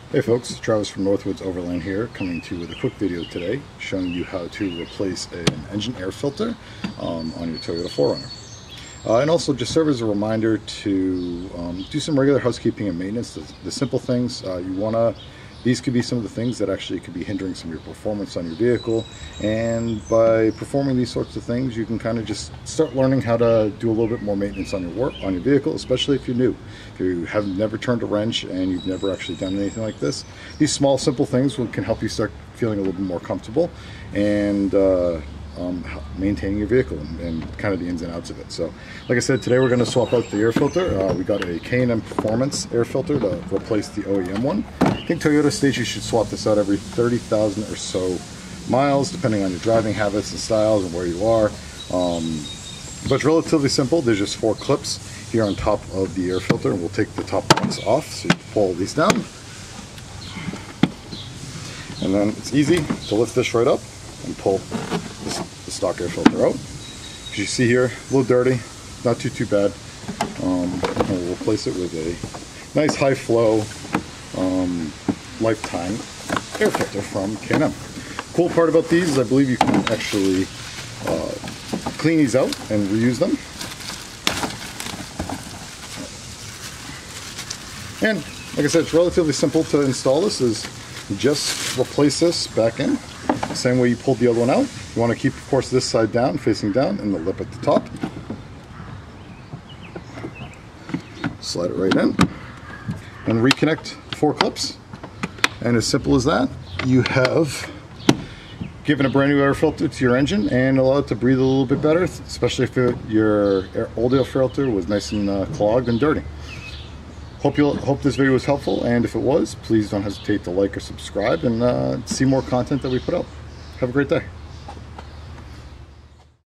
Hey folks, Travis from Northwoods Overland here, coming to you with a quick video today showing you how to replace an engine air filter on your Toyota 4runner. And also just serve as a reminder to do some regular housekeeping and maintenance, the simple things. These could be some of the things that actually could be hindering some of your performance on your vehicle, and by performing these sorts of things you can kind of just start learning how to do a little bit more maintenance on your vehicle, especially if you're new. If you have never turned a wrench and you've never actually done anything like this, these small simple things can help you start feeling a little bit more comfortable and maintaining your vehicle and kind of the ins and outs of it. So like I said, today we're going to swap out the air filter. We got a K&N Performance air filter to replace the OEM one. I think Toyota states you should swap this out every 30,000 or so miles, depending on your driving habits and styles and where you are. But it's relatively simple. There's just 4 clips here on top of the air filter, and we'll take the top ones off. So you pull these down, and then it's easy to lift this right up and pull the stock air filter out. As you see here, a little dirty, not too bad. And we'll replace it with a nice high flow Lifetime air filter from K&N. Cool part about these is I believe you can actually clean these out and reuse them. And like I said, it's relatively simple to install. This is just replace this back in the same way you pulled the other one out. You want to keep, of course, this side down, facing down, and the lip at the top. Slide it right in and reconnect 4 clips. And as simple as that, you have given a brand new air filter to your engine and allowed it to breathe a little bit better, especially if your old air filter was nice and clogged and dirty. Hope this video was helpful, and if it was, please don't hesitate to like or subscribe and see more content that we put out. Have a great day.